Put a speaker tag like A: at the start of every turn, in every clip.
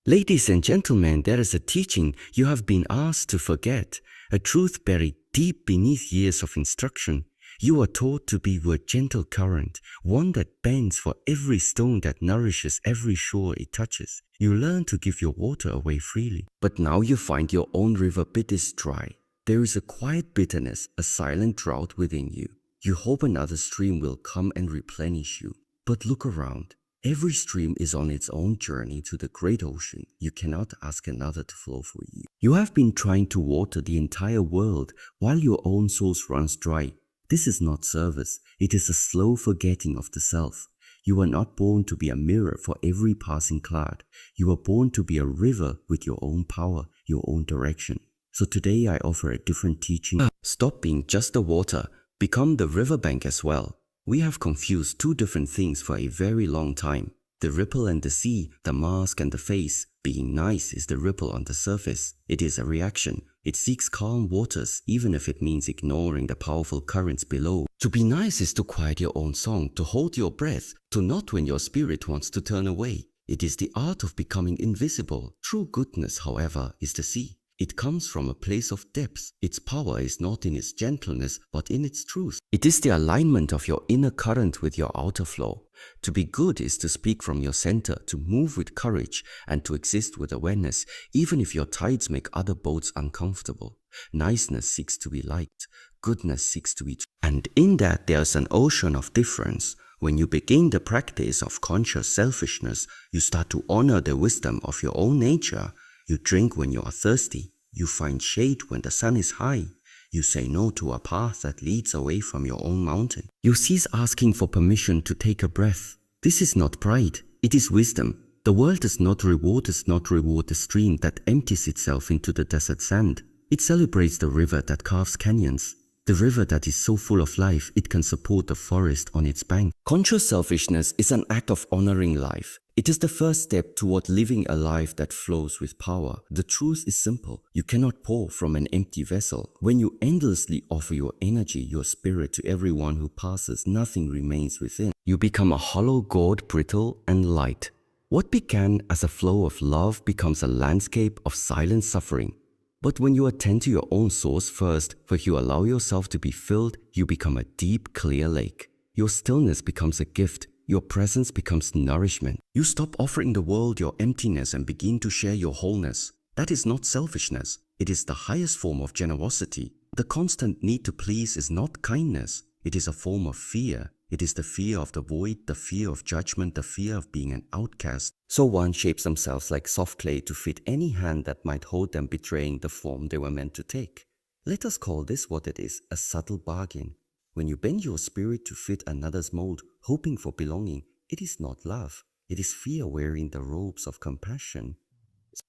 A: Ladies and gentlemen, there is a teaching you have been asked to forget, a truth buried deep beneath years of instruction. You are taught to be a gentle current, one that bends for every stone that nourishes every shore it touches. You learn to give your water away freely. But now you find your own river bed is dry. There is a quiet bitterness, a silent drought within you. You hope another stream will come and replenish you. But look around. Every stream is on its own journey to the great ocean. You cannot ask another to flow for you. You have been trying to water the entire world while your own source runs dry. This is not service. It is a slow forgetting of the self. You are not born to be a mirror for every passing cloud. You are born to be a river with your own power, your own direction. So today I offer a different teaching. Stop being just the water. Become the riverbank as well. We have confused two different things for a very long time. The ripple and the sea, the mask and the face. Being nice is the ripple on the surface. It is a reaction. It seeks calm waters, even if it means ignoring the powerful currents below. To be nice is to quiet your own song, to hold your breath, to not when your spirit wants to turn away. It is the art of becoming invisible. True goodness, however, is the sea. It comes from a place of depth. Its power is not in its gentleness, but in its truth. It is the alignment of your inner current with your outer flow. To be good is to speak from your center, to move with courage, and to exist with awareness, even if your tides make other boats uncomfortable. Niceness seeks to be liked. Goodness seeks to be true. And in that there's an ocean of difference. When you begin the practice of conscious selfishness, you start to honor the wisdom of your own nature. You drink when you are thirsty. You find shade when the sun is high. You say no to a path that leads away from your own mountain. You cease asking for permission to take a breath. This is not pride, it is wisdom. The world does not reward the stream that empties itself into the desert sand. It celebrates the river that carves canyons. The river that is so full of life, it can support the forest on its bank. Conscious selfishness is an act of honoring life. It is the first step toward living a life that flows with power. The truth is simple. You cannot pour from an empty vessel. When you endlessly offer your energy, your spirit to everyone who passes, nothing remains within. You become a hollow gourd, brittle and light. What began as a flow of love becomes a landscape of silent suffering. But when you attend to your own source first, for you allow yourself to be filled, you become a deep, clear lake. Your stillness becomes a gift. Your presence becomes nourishment. You stop offering the world your emptiness and begin to share your wholeness. That is not selfishness. It is the highest form of generosity. The constant need to please is not kindness. It is a form of fear. It is the fear of the void, the fear of judgment, the fear of being an outcast. So one shapes themselves like soft clay to fit any hand that might hold them, betraying the form they were meant to take. Let us call this what it is, a subtle bargain. When you bend your spirit to fit another's mold, hoping for belonging, it is not love. It is fear wearing the robes of compassion.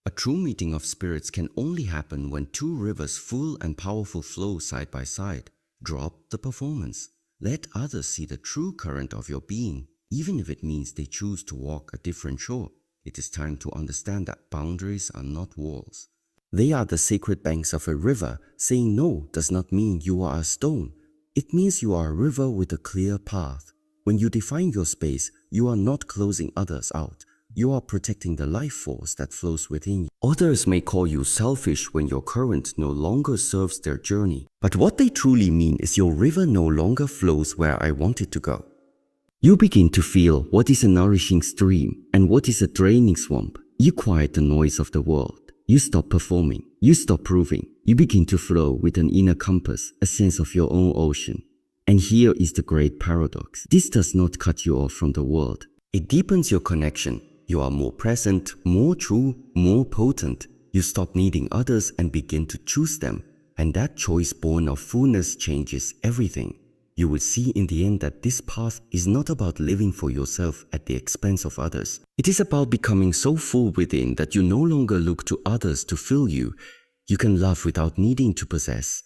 A: A true meeting of spirits can only happen when two rivers full and powerful flow side by side. Drop the performance. Let others see the true current of your being, even if it means they choose to walk a different shore. It is time to understand that boundaries are not walls. They are the sacred banks of a river. Saying no does not mean you are a stone. It means you are a river with a clear path. When you define your space, you are not closing others out. You are protecting the life force that flows within you. Others may call you selfish when your current no longer serves their journey. But what they truly mean is your river no longer flows where I want it to go. You begin to feel what is a nourishing stream and what is a draining swamp. You quiet the noise of the world. You stop performing. You stop proving. You begin to flow with an inner compass, a sense of your own ocean. And here is the great paradox. This does not cut you off from the world. It deepens your connection. You are more present, more true, more potent. You stop needing others and begin to choose them. And that choice born of fullness changes everything. You will see in the end that this path is not about living for yourself at the expense of others. It is about becoming so full within that you no longer look to others to fill you. You can love without needing to possess.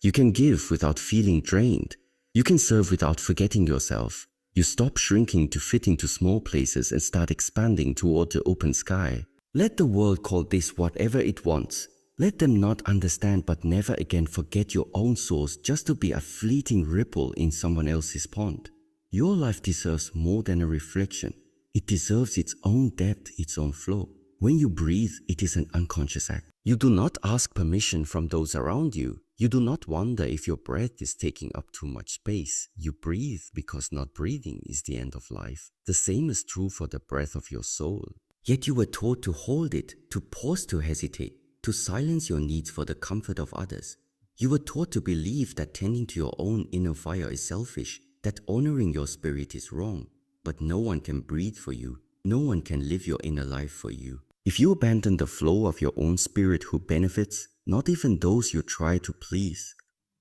A: You can give without feeling drained. You can serve without forgetting yourself. You stop shrinking to fit into small places and start expanding toward the open sky. Let the world call this whatever it wants. Let them not understand but never again forget your own source just to be a fleeting ripple in someone else's pond. Your life deserves more than a reflection. It deserves its own depth, its own flow. When you breathe, it is an unconscious act. You do not ask permission from those around you. You do not wonder if your breath is taking up too much space. You breathe because not breathing is the end of life. The same is true for the breath of your soul. Yet you were taught to hold it, to pause to hesitate, to silence your needs for the comfort of others. You were taught to believe that tending to your own inner fire is selfish, that honoring your spirit is wrong. But no one can breathe for you. No one can live your inner life for you. If you abandon the flow of your own spirit, who benefits? Not even those you try to please.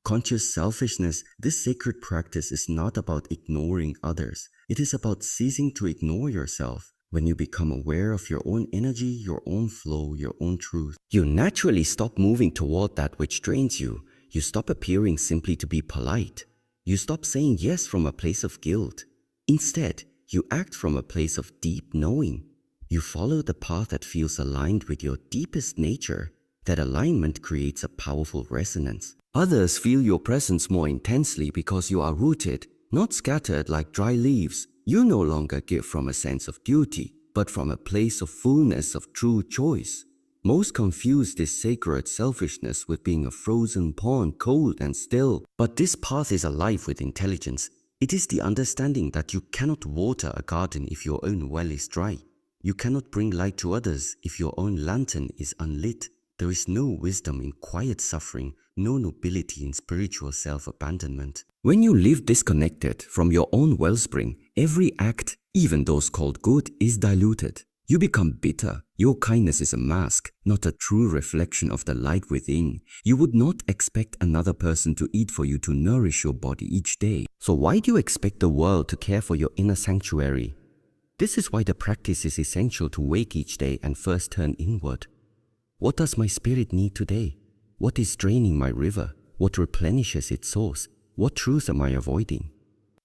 A: Conscious selfishness, this sacred practice is not about ignoring others. It is about ceasing to ignore yourself. When you become aware of your own energy, your own flow, your own truth, you naturally stop moving toward that which drains you. You stop appearing simply to be polite. You stop saying yes from a place of guilt. Instead, you act from a place of deep knowing. You follow the path that feels aligned with your deepest nature. That alignment creates a powerful resonance. Others feel your presence more intensely because you are rooted, not scattered like dry leaves. You no longer give from a sense of duty, but from a place of fullness of true choice. Most confuse this sacred selfishness with being a frozen pond, cold and still. But this path is alive with intelligence. It is the understanding that you cannot water a garden if your own well is dry. You cannot bring light to others if your own lantern is unlit. There is no wisdom in quiet suffering, no nobility in spiritual self-abandonment. When you live disconnected from your own wellspring, every act, even those called good, is diluted. You become bitter. Your kindness is a mask, not a true reflection of the light within. You would not expect another person to eat for you to nourish your body each day. So why do you expect the world to care for your inner sanctuary? This is why the practice is essential to wake each day and first turn inward. What does my spirit need today? What is draining my river? What replenishes its source? What truth am I avoiding?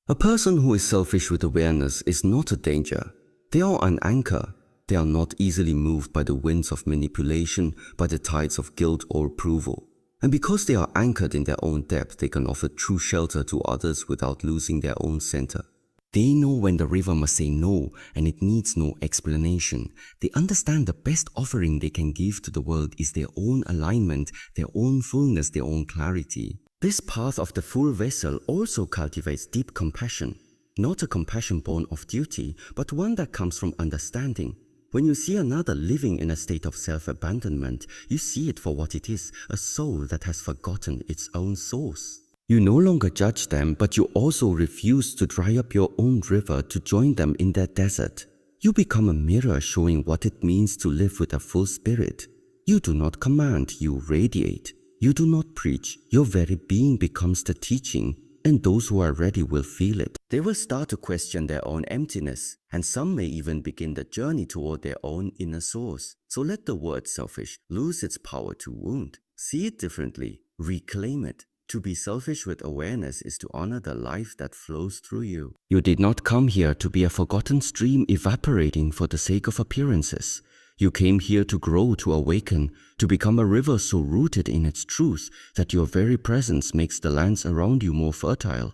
A: A person who is selfish with awareness is not a danger. They are an anchor. They are not easily moved by the winds of manipulation, by the tides of guilt or approval. And because they are anchored in their own depth, they can offer true shelter to others without losing their own center. They know when the river must say no, and it needs no explanation. They understand the best offering they can give to the world is their own alignment, their own fullness, their own clarity. This path of the full vessel also cultivates deep compassion. Not a compassion born of duty, but one that comes from understanding. When you see another living in a state of self-abandonment, you see it for what it is, a soul that has forgotten its own source. You no longer judge them, but you also refuse to dry up your own river to join them in their desert. You become a mirror showing what it means to live with a full spirit. You do not command, you radiate. You do not preach, your very being becomes the teaching, and those who are ready will feel it. They will start to question their own emptiness, and some may even begin the journey toward their own inner source. So let the word selfish lose its power to wound. See it differently, reclaim it. To be selfish with awareness is to honor the life that flows through you. You did not come here to be a forgotten stream evaporating for the sake of appearances. You came here to grow, to awaken, to become a river so rooted in its truth that your very presence makes the lands around you more fertile.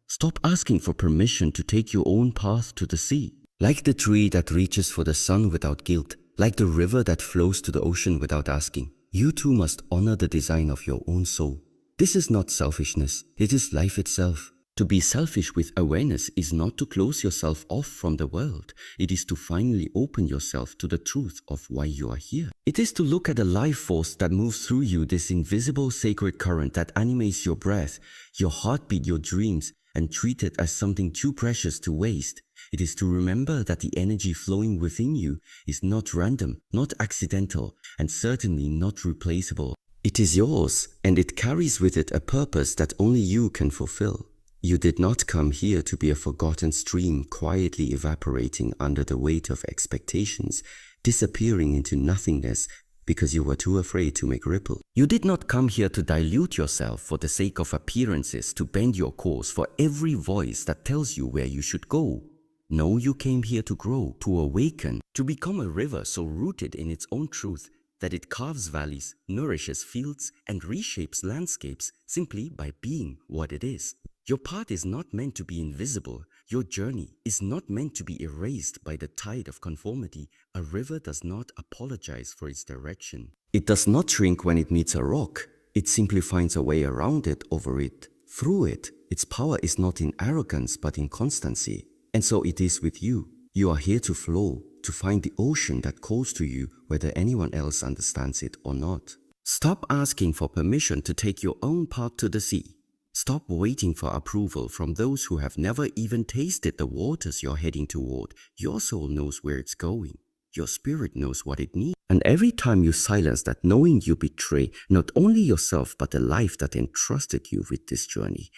A: Stop asking for permission to take your own path to the sea. Like the tree that reaches for the sun without guilt, like the river that flows to the ocean without asking, you too must honor the design of your own soul. This is not selfishness, it is life itself. To be selfish with awareness is not to close yourself off from the world. It is to finally open yourself to the truth of why you are here. It is to look at the life force that moves through you, this invisible sacred current that animates your breath, your heartbeat, your dreams, and treat it as something too precious to waste. It is to remember that the energy flowing within you is not random, not accidental, and certainly not replaceable. It is yours, and it carries with it a purpose that only you can fulfill. You did not come here to be a forgotten stream quietly evaporating under the weight of expectations, disappearing into nothingness because you were too afraid to make ripple. You did not come here to dilute yourself for the sake of appearances, to bend your course for every voice that tells you where you should go. No, you came here to grow, to awaken, to become a river so rooted in its own truth that it carves valleys, nourishes fields, and reshapes landscapes simply by being what it is. Your path is not meant to be invisible. Your journey is not meant to be erased by the tide of conformity. A river does not apologize for its direction. It does not shrink when it meets a rock. It simply finds a way around it, over it, through it. Its power is not in arrogance but in constancy. And so it is with you. You are here to flow, to find the ocean that calls to you whether anyone else understands it or not. Stop asking for permission to take your own path to the sea. Stop waiting for approval from those who have never even tasted the waters you're heading toward. Your soul knows where it's going. Your spirit knows what it needs. And every time you silence that knowing, you betray not only yourself but the life that entrusted you with this journey.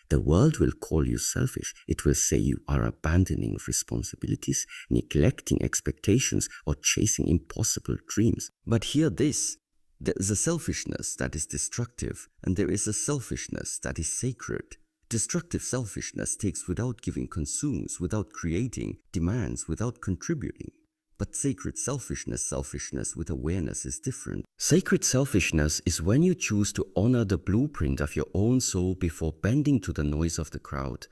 A: The world will call you selfish. It will say you are abandoning responsibilities, neglecting expectations, or chasing impossible dreams. But hear this. There is a selfishness that is destructive, and there is a selfishness that is sacred. Destructive selfishness takes without giving, consumes without creating, demands without contributing. But sacred selfishness with awareness is different. Sacred selfishness is when you choose to honor the blueprint of your own soul before bending to the noise of the crowd.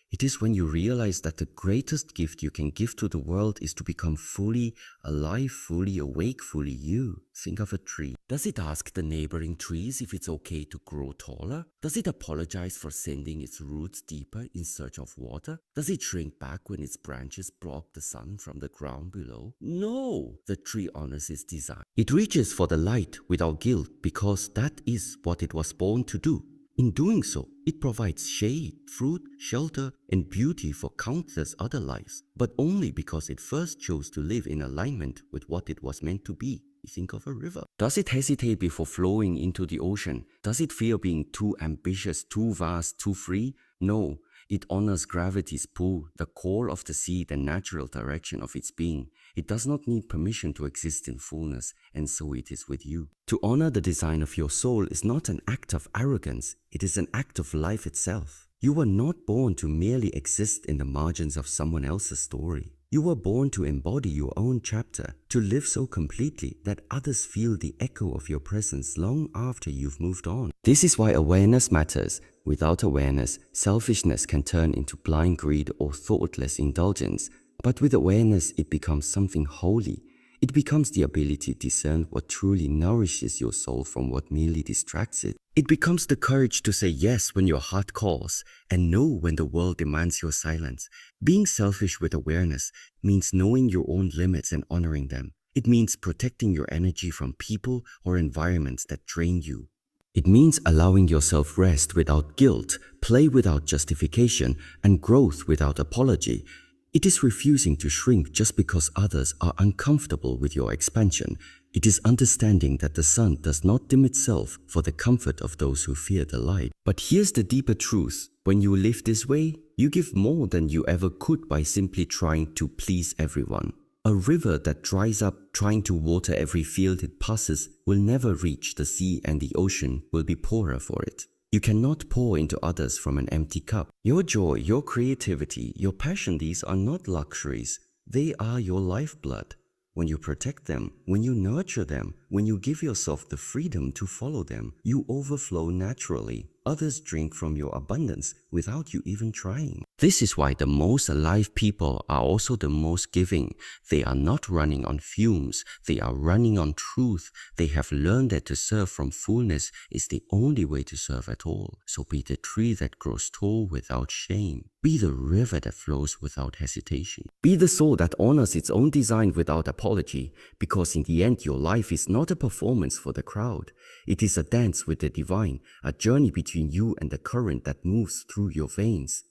A: It is when you realize that the greatest gift you can give to the world is to become fully alive, fully awake, fully you. Think of a tree. Does it ask the neighboring trees if it's okay to grow taller? Does it apologize for sending its roots deeper in search of water? Does it shrink back when its branches block the sun from the ground below? No! The tree honors its design. It reaches for the light without guilt because that is what it was born to do. In doing so, it provides shade, fruit, shelter, and beauty for countless other lives, but only because it first chose to live in alignment with what it was meant to be. Think of a river. Does it hesitate before flowing into the ocean? Does it fear being too ambitious, too vast, too free? No. It honors gravity's pull, the core of the sea, the natural direction of its being. It does not need permission to exist in fullness, and so it is with you. To honor the design of your soul is not an act of arrogance, it is an act of life itself. You were not born to merely exist in the margins of someone else's story. You were born to embody your own chapter, to live so completely that others feel the echo of your presence long after you've moved on. This is why awareness matters. Without awareness, selfishness can turn into blind greed or thoughtless indulgence. But with awareness, it becomes something holy. It becomes the ability to discern what truly nourishes your soul from what merely distracts it. It becomes the courage to say yes when your heart calls and no when the world demands your silence. Being selfish with awareness means knowing your own limits and honoring them. It means protecting your energy from people or environments that drain you. It means allowing yourself rest without guilt, play without justification, and growth without apology. It is refusing to shrink just because others are uncomfortable with your expansion. It is understanding that the sun does not dim itself for the comfort of those who fear the light. But here's the deeper truth. When you live this way, you give more than you ever could by simply trying to please everyone. A river that dries up trying to water every field it passes will never reach the sea, and the ocean will be poorer for it. You cannot pour into others from an empty cup. Your joy, your creativity, your passion, these are not luxuries. They are your lifeblood. When you protect them, when you nurture them, when you give yourself the freedom to follow them, you overflow naturally. Others drink from your abundance without you even trying. This is why the most alive people are also the most giving. They are not running on fumes. They are running on truth. They have learned that to serve from fullness is the only way to serve at all. So be the tree that grows tall without shame. Be the river that flows without hesitation. Be the soul that honors its own design without apology, because in the end your life is not a performance for the crowd. It is a dance with the divine, a journey between you and the current that moves through your veins.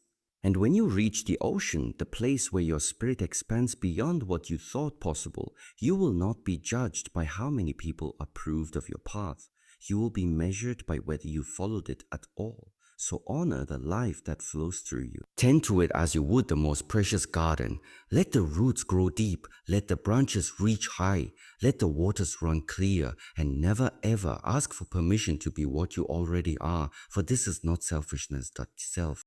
A: And when you reach the ocean, the place where your spirit expands beyond what you thought possible, you will not be judged by how many people approved of your path. You will be measured by whether you followed it at all. So honor the life that flows through you. Tend to it as you would the most precious garden. Let the roots grow deep. Let the branches reach high. Let the waters run clear. And never ever ask for permission to be what you already are, for this is not selfishness, but self.